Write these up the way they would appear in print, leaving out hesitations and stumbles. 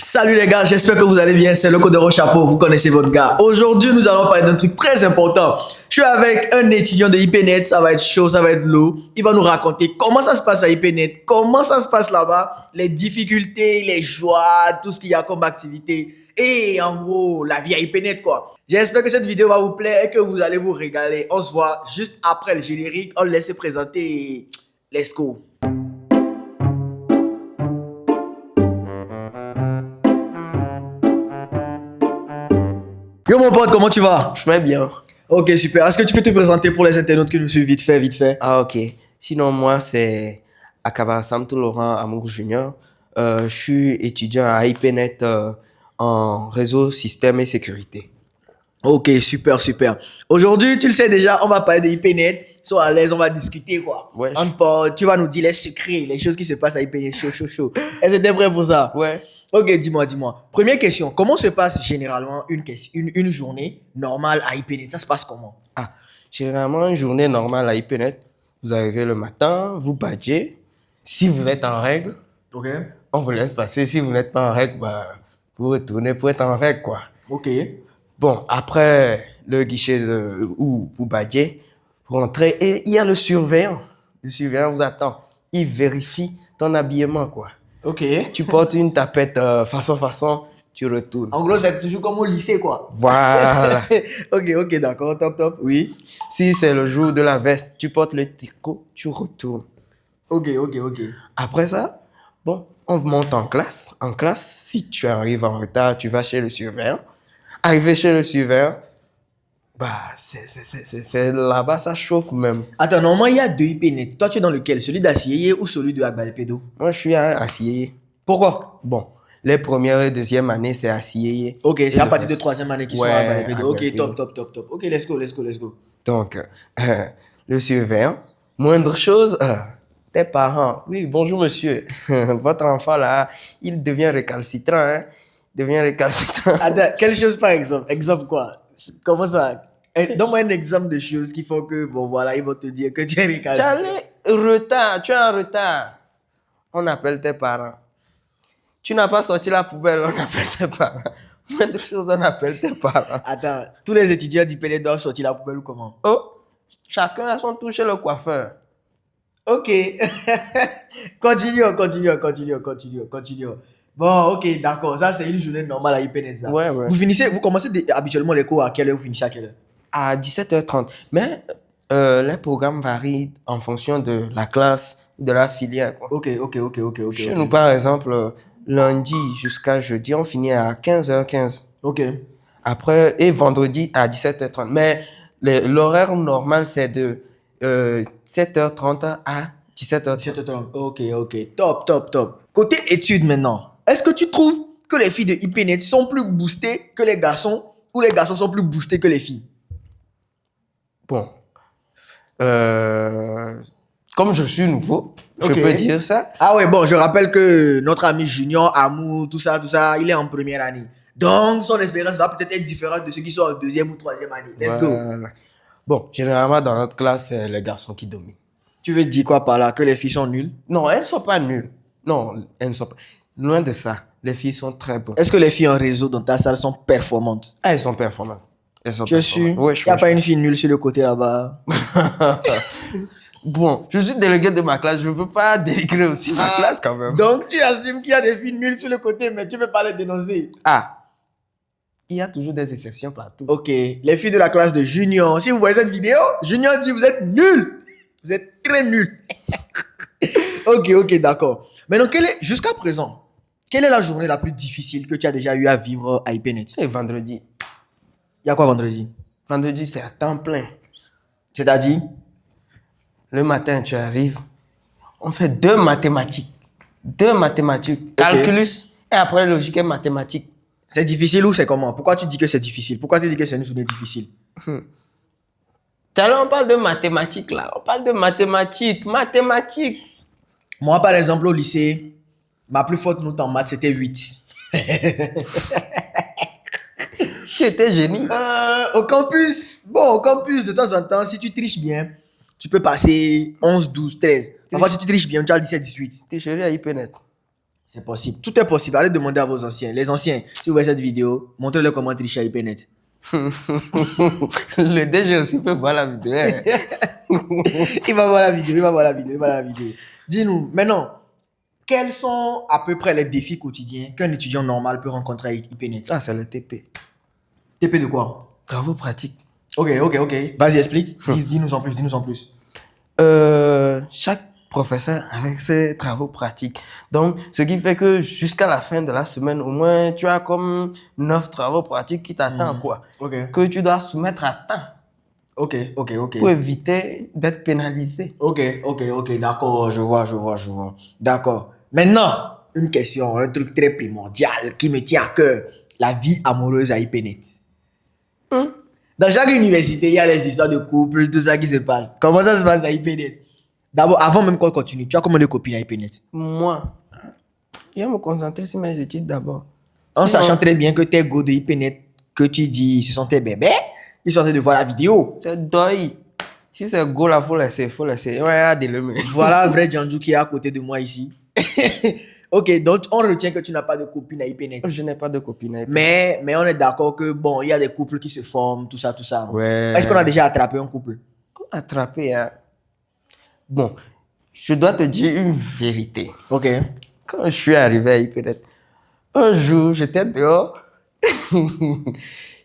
Salut les gars, j'espère que vous allez bien, c'est le Codero Chapeau, vous connaissez votre gars. Aujourd'hui, nous allons parler d'un truc très important. Je suis avec un étudiant de IPNet, ça va être chaud, ça va être lourd. Il va nous raconter comment ça se passe à IPNet, comment ça se passe là-bas, les difficultés, les joies, tout ce qu'il y a comme activité. Et en gros, la vie à IPNet quoi. J'espère que cette vidéo va vous plaire et que vous allez vous régaler. On se voit juste après le générique, on le laisse se présenter et let's go. Yo mon pote, comment tu vas? Je vais bien. Ok, super. Est-ce que tu peux te présenter pour les internautes qui nous suivent vite fait, vite fait? Ah, ok. Sinon, moi, c'est Akaba Samtou Laurent Amour Junior. Je suis étudiant à IPNet en réseau, système et sécurité. Ok, super, super. Aujourd'hui, tu le sais déjà, on va parler de IPNet. Sois à l'aise, on va discuter quoi. Ouais. Tu vas nous dire les secrets, les choses qui se passent à IPNet. Chaud, chaud, chaud. Est-ce que t'es prêt pour ça? Ouais. Ok, dis-moi. Première question, comment se passe généralement une journée normale à IPNet? Ça se passe comment? Ah, généralement, une journée normale à IPNet, vous arrivez le matin, vous badgez. Si vous êtes en règle, Ok. on vous laisse passer. Si vous n'êtes pas en règle, bah, vous retournez pour être en règle, quoi. Ok. Bon, après le guichet où vous badgez, vous rentrez et il y a le surveillant. Le surveillant vous attend. Il vérifie ton habillement, quoi. Ok. Tu portes une tapette façon, tu retournes. En gros, c'est toujours comme au lycée quoi. Voilà. Ok, d'accord, top. Oui. Si c'est le jour de la veste, tu portes le tricot, tu retournes. Ok. Après ça, bon, on monte en classe. En classe, si tu arrives en retard, tu vas chez le surveillant. Arrivé chez le surveillant, bah, c'est là-bas, ça chauffe même. Attends, normalement, il y a deux IPNet. Toi, tu es dans lequel? Celui d'Assieye ou celui de Agbalépédo? Moi, je suis assis. Pourquoi? Bon, les premières et deuxième années, c'est assis. Ok, c'est à partir de troisième année qu'ils sont à Agbalépédo. Ok, Agbalépédo. top. Ok, let's go. Donc, le surveillant, moindre chose, tes parents. Oui, bonjour monsieur. Votre enfant là, il devient récalcitrant, hein. Attends, quelle chose par exemple? Exemple quoi? Comment ça? Donne-moi un exemple de choses qui font que, bon voilà, ils vont te dire que tu es Tu récalcitrant. es en retard. On appelle tes parents. Tu n'as pas sorti la poubelle, on appelle tes parents. Moindre chose, on appelle tes parents. Attends, tous les étudiants d'IPNet doivent sortir la poubelle ou comment? Oh, chacun a son tour chez le coiffeur. Ok. Continue. Bon, ok, d'accord. Ça, c'est une journée normale à IPNet, ça. Ouais. Vous commencez habituellement les cours à quelle heure? Vous finissez à quelle heure? À 17h30. Mais les programmes varient en fonction de la classe, de la filière, quoi. Ok. Chez nous, par exemple, lundi jusqu'à jeudi, on finit à 15h15. Ok. Après, et vendredi à 17h30. Mais l'horaire normal, c'est de 7h30 à 17h30. 17h30. Ok. Top. Côté études maintenant, est-ce que tu trouves que les filles de IPNet sont plus boostées que les garçons ou les garçons sont plus boostés que les filles? Bon. Comme je suis nouveau, je peux dire ça. Ah ouais, bon, je rappelle que notre ami Junior, Amour, tout ça, il est en première année. Donc, son expérience va peut-être être différente de ceux qui sont en deuxième ou troisième année. Let's go. Bon, généralement, dans notre classe, c'est les garçons qui dominent. Tu veux dire quoi par là? Que les filles sont nulles? Non, elles ne sont pas nulles. Non, elles ne sont pas. Loin de ça. Les filles sont très bonnes. Est-ce que les filles en réseau dans ta salle sont performantes? Elles sont performantes. Je suis. Ouais, Il n'y a pas une fille nulle sur le côté là-bas. Bon, je suis délégué de ma classe. Je ne veux pas dénigrer aussi ma classe quand même. Donc, tu assumes qu'il y a des filles nulles sur le côté, mais tu ne peux pas les dénoncer. Ah, il y a toujours des exceptions partout. Ok, les filles de la classe de Junior. Si vous voyez cette vidéo, Junior dit vous êtes nuls. Vous êtes très nuls. Ok, d'accord. Maintenant, jusqu'à présent, quelle est la journée la plus difficile que tu as déjà eu à vivre à IPNet? C'est vendredi. Il y a quoi vendredi? Vendredi, c'est à temps plein. C'est-à-dire? Le matin, tu arrives, on fait deux mathématiques. Calculus et après logique et mathématiques. C'est difficile ou c'est comment? Pourquoi tu dis que c'est difficile? Pourquoi tu dis que c'est une journée difficile? Alors, on parle de mathématiques là. On parle de mathématiques. Moi, par exemple, au lycée, ma plus forte note en maths, c'était 8. Tu étais génie. Au campus, de temps en temps, si tu triches bien, tu peux passer 11, 12, 13. Parfois, si tu triches bien, tu as 17, 18. T'es chéri à IPNet. C'est possible. Tout est possible. Allez demander à vos anciens. Les anciens, si vous voyez cette vidéo, montrez-leur comment tricher à IPNet. Le DG aussi peut voir la vidéo. Hein. Il va voir la vidéo, il va voir la vidéo, il va voir la vidéo. Dis-nous, maintenant, quels sont à peu près les défis quotidiens qu'un étudiant normal peut rencontrer à IPNet? Ah, c'est le TP. TP de quoi? Travaux pratiques. Ok. Vas-y, explique. Dis-nous en plus, dis-nous en plus. Chaque professeur avec ses travaux pratiques. Donc, ce qui fait que jusqu'à la fin de la semaine, au moins, tu as comme 9 travaux pratiques qui t'attendent, quoi. Ok. Que tu dois soumettre à temps Ok. pour éviter d'être pénalisé. Ok. D'accord, je vois. D'accord. Maintenant, une question, un truc très primordial qui me tient à cœur. La vie amoureuse à IPNet. Dans chaque université, il y a des histoires de couple, tout ça qui se passe. Comment ça se passe à IPNet? D'abord, avant même qu'on continue, tu as combien de copines à IPNet? Moi, je vais me concentrer sur mes études d'abord. En Sinon, sachant très bien que tes go de IPNet, que tu dis, ce sont tes bébés, ils sont en train de voir la vidéo. c'est deuil. Si c'est go là, faut laisser. Ouais, dis-le. Voilà un vrai Djanju qui est à côté de moi ici. Ok, donc on retient que tu n'as pas de copine à IPNet. Je n'ai pas de copine. Mais on est d'accord que, bon, il y a des couples qui se forment, tout ça. Ouais. Est-ce qu'on a déjà attrapé un couple? Attrapé, hein. Bon, je dois te dire une vérité. Ok. Quand je suis arrivé à IPNet, un jour, j'étais dehors.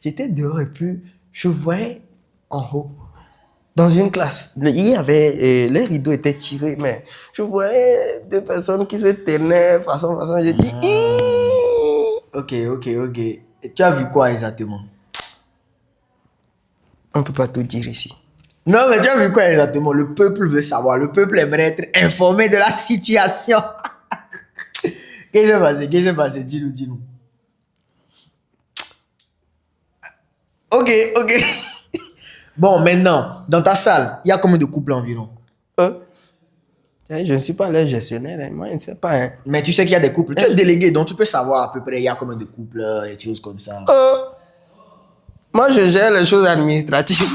J'étais dehors et puis je voyais en haut, dans une classe, il y avait, les rideaux étaient tirés, mais je voyais deux personnes qui se tenaient façon. J'ai dit, Ok. Et tu as vu quoi exactement? on ne peut pas tout dire ici. Non, mais tu as vu quoi exactement? Le peuple veut savoir. Le peuple aimerait être informé de la situation. Qu'est-ce qui s'est passé? Dis-nous. Ok. Bon, maintenant, dans ta salle, il y a combien de couples environ? Je ne suis pas le gestionnaire, hein. Moi je ne sais pas. Hein. Mais tu sais qu'il y a des couples. Tu es délégué, donc tu peux savoir à peu près il y a combien de couples, des choses comme ça. Moi je gère les choses administratives.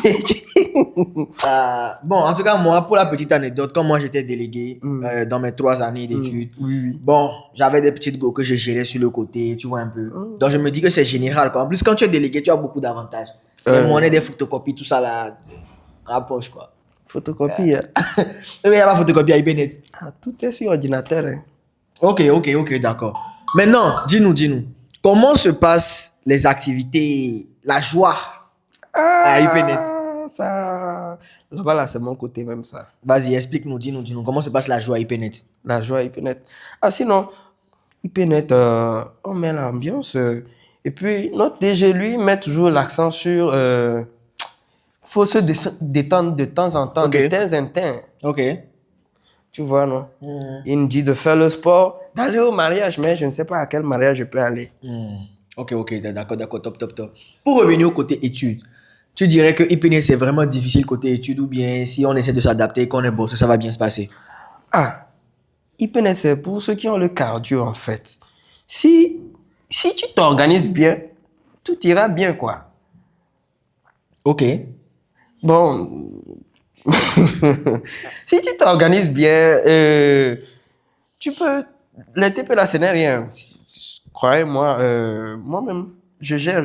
Bon, en tout cas, moi, pour la petite anecdote, comme moi j'étais délégué dans mes 3 années d'études, Oui. bon, j'avais des petites go que je gérais sur le côté, tu vois un peu. Donc je me dis que c'est général, quoi. En plus, quand tu es délégué, tu as beaucoup d'avantages. Les monnaies, des photocopies, tout ça là, à la poche, quoi. Photocopie. Hein. Il n'y a pas de photocopie à IPNet. Ah, tout est sur ordinateur. Hein. Ok, d'accord. Maintenant, dis-nous, comment se passent les activités, la joie à IPNet? Ça, là-bas, là, c'est mon côté même ça. Vas-y, explique-nous, dis-nous, comment se passe la joie à IPNet? La joie IPNet. Ah, sinon, IPNet, on met l'ambiance. Et puis, notre DG, lui, met toujours l'accent sur... faut se détendre de temps en temps, Ok. de temps en temps. Ok. Tu vois, non? Il me dit de faire le sport, d'aller au mariage, mais je ne sais pas à quel mariage je peux aller. Ok, d'accord, top. Pour revenir au côté études, tu dirais que IPNet c'est vraiment difficile côté études ou bien si on essaie de s'adapter, qu'on est bossé, ça va bien se passer? Ah, IPNet, c'est pour ceux qui ont le cardio, en fait. Si tu t'organises bien, tout ira bien, quoi. Ok. Bon, si tu t'organises bien, tu peux... Les TP là, ce n'est rien. Croyez-moi, moi-même, je gère.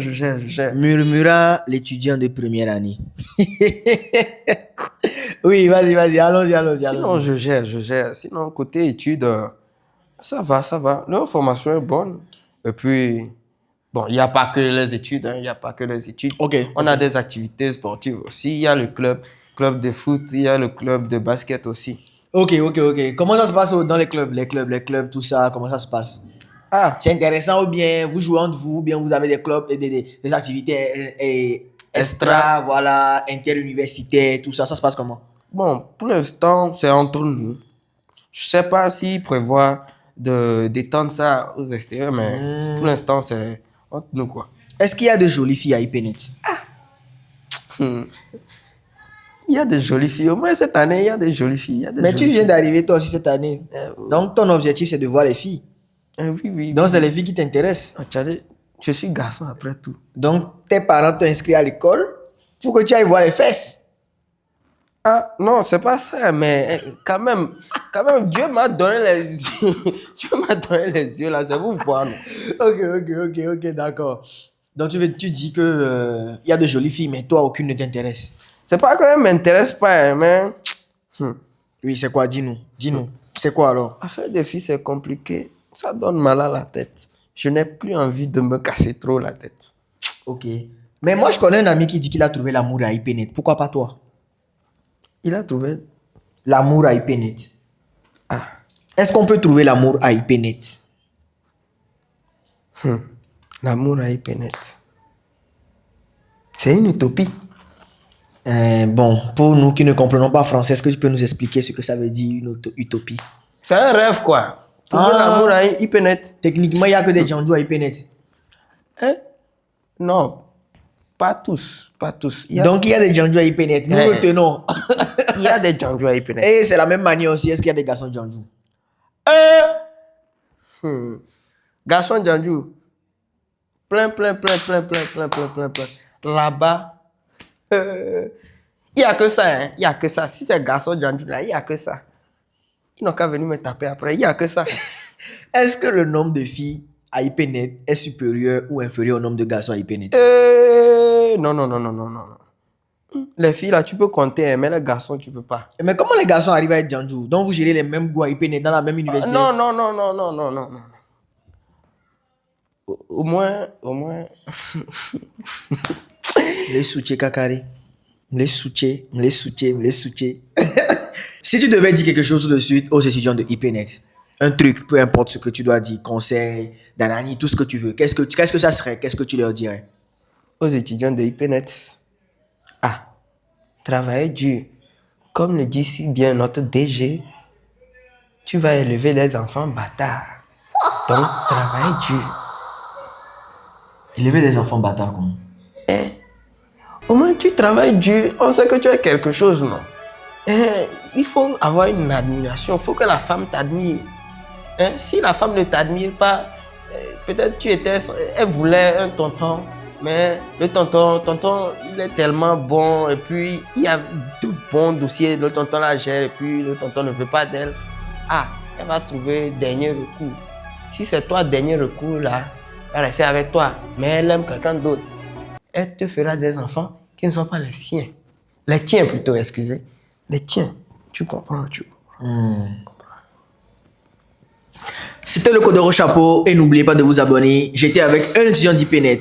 Murmura l'étudiant de première année. Oui, vas-y, allons-y. Sinon, je gère. Sinon, côté études, ça va. Leur formation est bonne. Et puis, bon, il n'y a pas que les études, hein. Il n'y a pas que les études. Ok. On a des activités sportives aussi. Il y a le club de foot, il y a le club de basket aussi. Ok. Comment ça se passe dans les clubs, tout ça, comment ça se passe? Ah, C'est intéressant ou bien vous jouez entre vous, ou bien vous avez des clubs et des activités extra, voilà, interuniversitaires, tout ça, ça se passe comment? bon, pour l'instant, c'est entre nous. Je sais pas s'ils prévoient d'étendre ça aux extérieurs, mais pour l'instant, c'est entre nous, quoi. Est-ce qu'il y a de jolies filles à IPNet? Il y a des jolies filles. Au moins, cette année, il y a des jolies filles. Mais tu viens d'arriver toi aussi cette année. Donc ton objectif c'est de voir les filles. Oui. Donc c'est les filles qui t'intéressent. Ah, Charlie, je suis garçon après tout. Donc tes parents t'ont inscrit à l'école pour que tu ailles voir les fesses. Ah, non, c'est pas ça, mais quand même, Quand même, Dieu m'a donné les yeux. Dieu m'a donné les yeux là, c'est pour voir. Non? Ok, d'accord. Donc tu dis que y a de jolies filles, mais toi, aucune ne t'intéresse. C'est pas que ne m'intéresse pas, hein, mais. Oui, c'est quoi? Dis-nous. C'est quoi alors? Affaire des filles, c'est compliqué. Ça donne mal à la tête. Je n'ai plus envie de me casser trop la tête. Ok. Mais moi, je connais un ami qui dit qu'il a trouvé l'amour à IPNet. Pourquoi pas toi? Il a trouvé. L'amour à IPNet. Ah. Est-ce qu'on peut trouver l'amour à IPNet? L'amour à IPNet. C'est une utopie. Bon, pour nous qui ne comprenons pas français, est-ce que tu peux nous expliquer ce que ça veut dire une utopie? C'est un rêve, quoi. Trouver l'amour à IPNet. Techniquement, il n'y a que des Djandou à IPNet. Hein? Non. Pas tous. Donc, il y a des Djandou à IPNet. Nous retenons. Il y a des Djandou à IPNet. Et c'est la même manière aussi. Est-ce qu'il y a des garçons Djandou? Garçon Djandou. Plein. Là-bas. Il n'y a que ça, hein. Il n'y a que ça. Si c'est garçon Djandou, là, il n'y a que ça. Ils n'ont qu'à venir me taper après. Il n'y a que ça. Est-ce que le nombre de filles à IPNet est supérieur ou inférieur au nombre de garçons à IPNet? Non. Les filles, là, tu peux compter, hein, mais les garçons, tu peux pas. Mais comment les garçons arrivent à être Djandou? Donc, vous gérez les mêmes goûts à IPNet dans la même université? Non. Au moins. Les soutiens Kakari. Les soutiens. Si tu devais dire quelque chose de suite aux étudiants de IPNet, un truc, peu importe ce que tu dois dire, conseil, danani, tout ce que tu veux, qu'est-ce que ça serait? Qu'est-ce que tu leur dirais? Aux étudiants de IPNet, travailler dur. Comme le dit si bien notre DG, tu vas élever les enfants bâtards. Donc, travaille dur. Élever des enfants bâtards comment? Au moins, tu travailles dur. On sait que tu as quelque chose, non? Il faut avoir une admiration. Il faut que la femme t'admire. Si la femme ne t'admire pas, peut-être elle voulait un tonton, mais le tonton, il est tellement bon, et puis il y a de bons dossiers, le tonton la gère, et puis le tonton ne veut pas d'elle. Elle va trouver dernier recours. Si c'est toi, dernier recours, là, elle va rester avec toi, mais elle aime quelqu'un d'autre. Elle te fera des enfants qui ne sont pas les siens. Les tiens plutôt, excusez. Les tiens. Tu comprends. C'était le Codero Chapeau et n'oubliez pas de vous abonner. J'étais avec un étudiant d'IPNet.